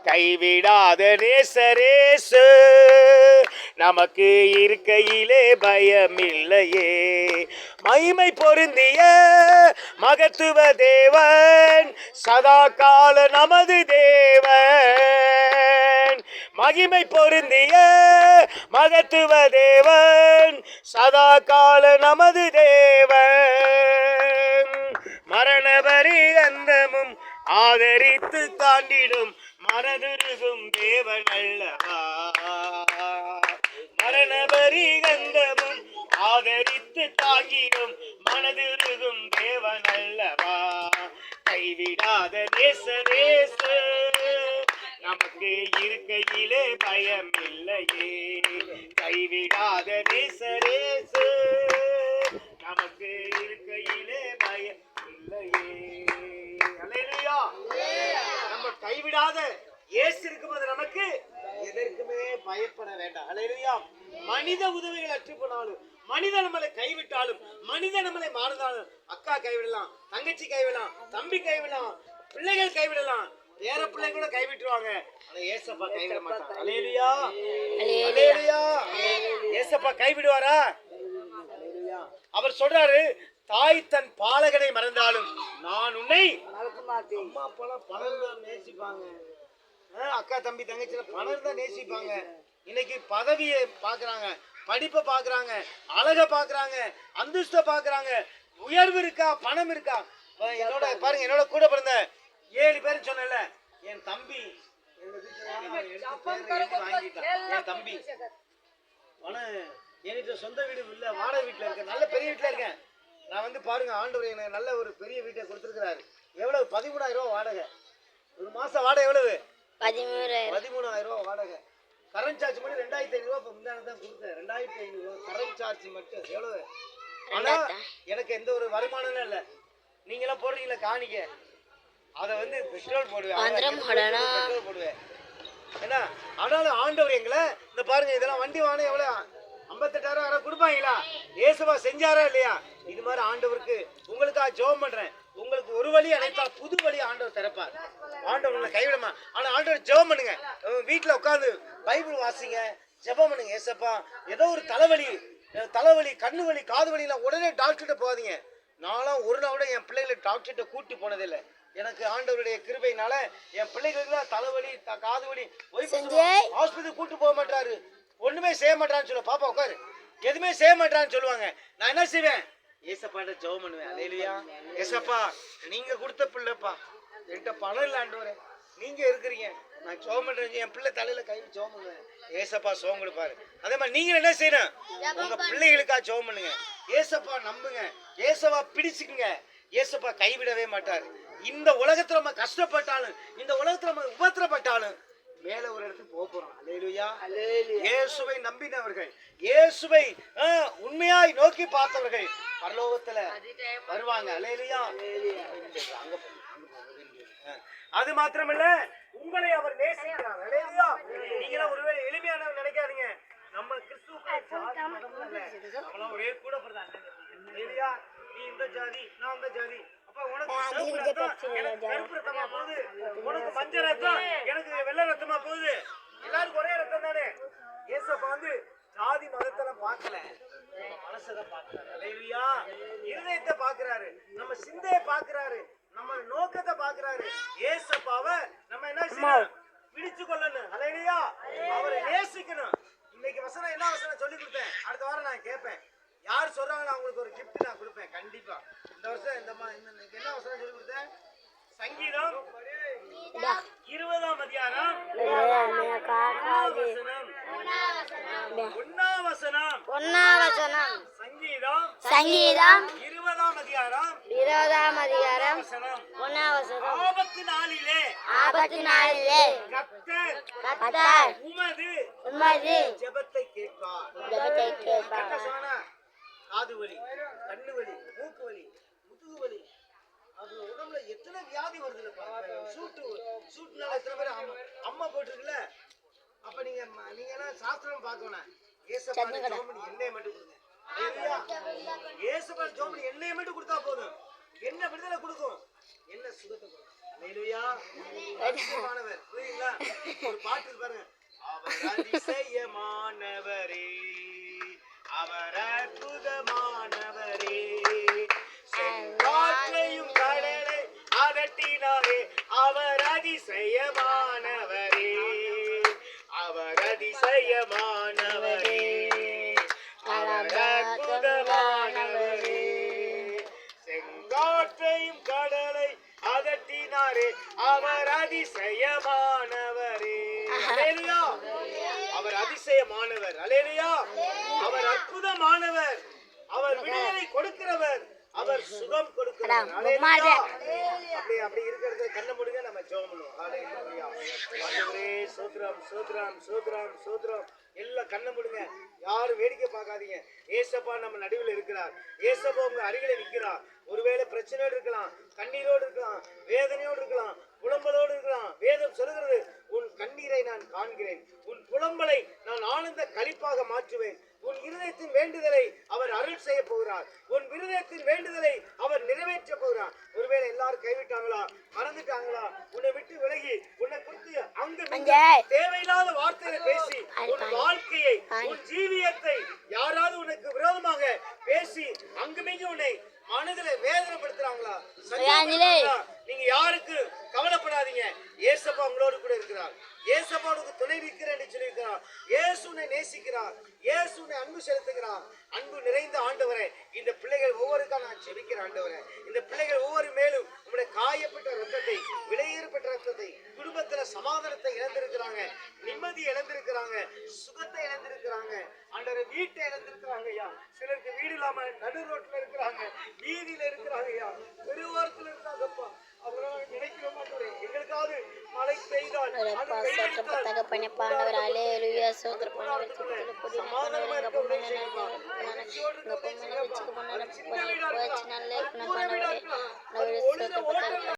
கைவிடாத நேசரேசு நமக்கு இருக்கையிலே பயமில்லையே. மகிமை பொருந்திய மகத்துவ தேவன் சதா கால நமது தேவன். மகிமை பொருந்திய மகத்துவ தேவன் சதா கால நமது தேவன். மரண பரியந்தமும் ஆதரித்து தாண்டிடும் மனதுருகும் தேவன் அல்லவா. மரண பரியந்தமும் ஆதரித்து தாங்கிடும் மனதுருகும் தேவன் அல்லவா. கைவிடாத நேசரேசு நமக்கு இருக்கையிலே பயம் இல்லையே. கைவிடாத நேசரேசு நமக்கு இருக்கையிலே பயம் இல்லையே. அல்லேலூயா. நம்ம கைவிடாத இயேசு இருக்கும்போது நமக்கு எதற்குமே பயப்பட வேண்டாம். அல்லேலூயா. மனித உதவிகள் அற்று போனாலும், மனிதன் நம்மளை கைவிட்டாலும், மனிதன் நம்மளை மாறுதாலும், அக்கா கைவிடலாம், தங்கச்சி கைவிடலாம், தம்பி கைவிடலாம், பிள்ளைகள் கைவிடலாம், வேற பிள்ளைங்க கூட கைவிட்டுருவாங்க. ஆனா ஏசப்பா கைவிட மாட்டாங்க. அல்லேலூயா. அல்லேலூயா. ஏசப்பா கைவிடுவாரா? அவர் சொல்றாரு, தாய் தன் பாலகனை மறந்தாலும் நான் உன்னை அம்மா அப்பெல்லாம் பணம் தான் நேசிப்பாங்க. அக்கா தம்பி தங்கச்சில பணம் தான் நேசிப்பாங்க. இன்னைக்கு பதவியை பாக்குறாங்க, படிப்பை பாக்குறாங்க, அழக பாக்குறாங்க, அந்தஸ்தை பாக்குறாங்க. உயர்வு இருக்கா, பணம் இருக்கா? என்னோட பாருங்க, என்னோட கூட பிறந்த 7 பேர் சொன்னல, என் தம்பி வாங்கிட்டான். என் தம்பி என்கிட்ட சொந்த வீடு இல்ல, வாடகை வீட்டுல இருக்கேன், நல்ல பெரிய வீட்டுல இருக்கேன். நான் வந்து பாருங்க, ஆண்டவர் எனக்கு நல்ல ஒரு பெரிய வீட்டை கொடுத்துருக்கிறாரு. எவ்வளவு? 13,000 ரூபா வாடகை. ஒரு மாசம் வாடகை எவ்வளவு? 13,000 ரூபா வாடகை. கரண்ட் சார்ஜ் மட்டும் 2,500 ரூபா முந்தான தான் கொடுத்தேன். 2,500 ரூபா கரண்ட் சார்ஜ் மட்டும். எவ்வளவு? ஆனா எனக்கு எந்த ஒரு வருமானமும் இல்லை. நீங்களாம் போடுறீங்களா காணிக்க, அதை வந்து பெட்ரோல் போடுவேன், பெட்ரோல் போடுவேன். என்ன ஆனாலும் ஆண்டவர் எங்களை இந்த பாருங்க, இதெல்லாம் வண்டி வாங்க எவ்வளவு? 58,000 கொடுப்பாங்களா? ஏசுவா செஞ்சாரா இல்லையா? இது மாதிரி ஆண்டவருக்கு உங்களுக்காக ஜெபம் பண்றேன். உங்களுக்கு ஒரு வழி அனைத்தால் புது வழி ஆண்டவர் திறப்பார். ஆண்டவர் உங்களை கைவிடமா. ஆனா ஆண்டவர் ஜெபம் பண்ணுங்க, வீட்டுல உட்காந்து பைபிள் வாசிங்க, ஜெபம் பண்ணுங்க. ஏசப்பா ஏதோ ஒரு தலைவலி, கண்ணு வலி, காது வலிலாம் உடனே டாக்டர்கிட்ட போகாதீங்க. நானும் ஒரு நாள் கூட என் பிள்ளைகளை டாக்டர்கிட்ட கூட்டி போனதில்லை. எனக்கு ஆண்டவருடைய கிருபையினால என் பிள்ளைகளுக்கு தலைவலி, காது வலி, ஹாஸ்பிட்டல் கூட்டு போக மாட்டாரு, ஒண்ணுமே செய்ய மாட்டான்னு சொல்லுவேன். பாப்பா உட்காரு, எதுவுமே செய்ய மாட்டான்னு சொல்லுவாங்க. நான் என்ன செய்வேன்? ஏசப்பாட்ட ஜெபம் பண்ணுவேன். அல்லேலூயா. ஏசப்பா நீங்க கொடுத்த பிள்ளைப்பா, என்கிட்ட பணம் இல்லை ஆண்டவரே, நீங்க இருக்கிறீங்க, நான் ஜெபம் பண்றேன், என் பிள்ளை தலையில கை ஜெபம் பண்ணுவேன். ஏசப்பா சுகம் கொடுப்பாரு. அதே மாதிரி நீங்க என்ன செய்யணும்? உங்க பிள்ளைகளுக்காக ஜெபம் பண்ணுங்க. ஏசப்பா நம்புங்க, ஏசப்பா பிடிச்சுக்குங்க. ஏசப்பா கைவிடவே மாட்டாரு. இந்த உலகத்துல நம்ம கஷ்டப்பட்டாலும், இந்த உலகத்துல நம்ம உபத்திரப்பட்டாலும் மேல ஒரு இடத்துக்கு போறோம். அல்லேலூயா. இயேசுவை நம்பினவர்கள், இயேசுவை உண்மையாய் நோக்கி பார்த்தவர்கள் பரலோகத்துல வருவாங்க. அல்லேலூயா. அது மாத்திரமல்ல, உங்களை அவர் நேசிக்கிறார். அல்லேலூயா. நீங்க ஒருவேளை எளிமையானவர் நினைக்காதீங்க. நம்ம கிறிஸ்துவுக்கு ஒரே கூட பிறந்தாங்க. அல்லேலூயா. நீ இந்த ஜாதி, நான் அந்த ஜாதி, உனக்கு கருப்பு ரத்தமா போகுது, உனக்கு மஞ்சள் ரத்தம், எனக்கு வெள்ளை ரத்தமா போகுது, எல்லாருக்கும் ஒரே ரத்தம் தானே. ஏசப்பா வந்து ஜாதி மதத்தெல்லாம் பார்க்கல, மனசதான் பார்க்கிறாரு. அல்லேலூயா. இருதயத்தை பார்க்கிறாரு, நம்ம சிந்தையை பார்க்கிறாரு, நம்ம நோக்கத்தை பார்க்கிறாரு. ஏசப்பாவை நம்ம என்ன செய்யணும்? பிடிச்சு கொள்ளணும். அல்லேலூயா. அவரை நேசிக்கணும். இன்னைக்கு வசனம் என்ன வசனம் சொல்லி கொடுத்தேன், அடுத்த வாரம் நான் கேட்பேன். யார் சொல்றாங்களோ அவங்களுக்கு ஒரு கிஃப்ட் நான் கொடுப்பேன் கண்டிப்பா. இந்த வருஷம் என்ன வசனம் சொல்லி கொடுத்தேன்? சங்கீதம் 20ஆம் அதிகாரம் 1ஆம் வசனம். சங்கீதம் 20ஆம் அதிகாரம் 1ஆம் வசனம். ஆபத்து நாளிலே கர்த்தர் உமது ஜெபத்தை கேட்பார். காது வலி, கண்ணு வலி, மூக்கு வலி, முதுகு வலி, அது உடம்புல எத்தனை வியாதி வருது. சூட்டுனால எத்தனை பேர் அம்மா போட்டுருக்குல்ல. அப்ப நீங்க எல்லாம் சாஸ்திரம் பார்க்கணும். ஏசப்பா ஜெபம் பண்ணி எண்ணெயை மட்டும் கொடுங்க. ஏசப்பா ஜெபம் பண்ணி எண்ணெயை மட்டும் கொடுத்தா போதும். என்ன விடுதலை கொடுக்கும், என்ன சுகத்தை கொடுக்கும். அல்லேலூயா. புரியுங்களா? ஒரு பாட்டு பாருங்க. அவர் அதிசயமானவரே, அவர் அற்புதமானவரே, செங்காற்றையும் கடலை அதட்டினாரே, அவர் அதிசயமானவரே, அவர் அதிசயமானவரே, அவர் அற்புதமானவரே, செங்காற்றையும் கடலை அதட்டினாரே, அவர் அதிசயமானவரே. அல்லேலூயா. அவர் அதிசயமானவர். அல்லேலூயா. அவர் அற்புதமானவர், அவர் விடுதலை கொடுக்கிறவர், அவர் சுகம் கொடுக்கிறவர். அல்லேலூயா. அப்படி இருக்கிறது. கண்ணை மூடுங்க, நம்ம ஜெபம் பண்ணுவோம். அல்லேலூயா. ஆண்டவரே ஸ்தோத்திரம் ஸ்தோத்திரம் ஸ்தோத்திரம் ஸ்தோத்திரம். எல்லாம் கண்ணை மூடுங்க, யாரும் வேடிக்கை பார்க்காதீங்க. ஏசப்பா நம்ம நடுவில் இருக்கிறார். ஏசப்பா உங்க அருகில நிற்கிறார். ஒருவேளை பிரச்சனையோடு இருக்கலாம், கண்ணீரோடு இருக்கலாம், வேதனையோடு இருக்கலாம், புலம்பலோடு இருக்கலாம். வேதம் சொல்கிறது, உன் கண்ணீரை நான் காண்கிறேன், உன் புலம்பலை நான் ஆனந்த களிப்பாக மாற்றுவேன். உன் இருதயத்தின் வேண்டுதலை அவர் அருள் செய்ய போகிறார். உன் இருதயத்தின் வேண்டுதலை அவர் நிறைவேற்ற போகிறார். ஒருவேளை எல்லாரும் கைவிட்டாங்களா, மறந்துட்டாங்களா, உன்னை விட்டு விலகி உன்னை குறித்து அங்க தேவையில்லாத வார்த்தையை பேசி உன் வாழ்க்கையை, உன் ஜீவியத்தை யாராவது உனக்கு விரோதமாக பேசி அங்குமிங்க உன்னை மனதில வேதனைப்படுத்துறாங்களா, நீங்க யாருக்கு கவலைப்படாதீங்க. ஏசப்பா உங்களோடு கூட இருக்கிறார். ஏசப்பா உனக்கு துணை நிற்கிறேன் சொல்லியிருக்கிறார். இயேசு உன்னை நேசிக்கிறார். இயேசு உன்னை அன்பு செலுத்துகிறார். அன்பு நிறைந்த ஆண்டவரே, இந்த பிள்ளைகள் ஒவ்வொருக்கா நான் செபிக்கிறேன். ஆண்டவரே, இந்த பிள்ளைகள் ஒவ்வொரு மேலும் உங்களுடைய காயப்பட்ட ரத்தத்தை, விலையேறப்பட்ட ரத்தத்தை, குடும்பத்துல சமாதானத்தை இழந்திருக்கிறாங்க, நிம்மதி இழந்திருக்கிறாங்க, சுகத்தை இழந்திருக்கிறாங்க, ஆண்டவரே வீட்டை இழந்திருக்கிறாங்க ஐயா. சிலருக்கு வீடு இல்லாம நடு ரோட்ல இருக்கிறாங்க, வீதியில இருக்கிறாங்க ஐயா, பெருவாரத்துல இருக்காங்கப்பா. அவங்களால நினைக்கிற மாட்டேன். எங்களுக்காவது மழை பெய்தால்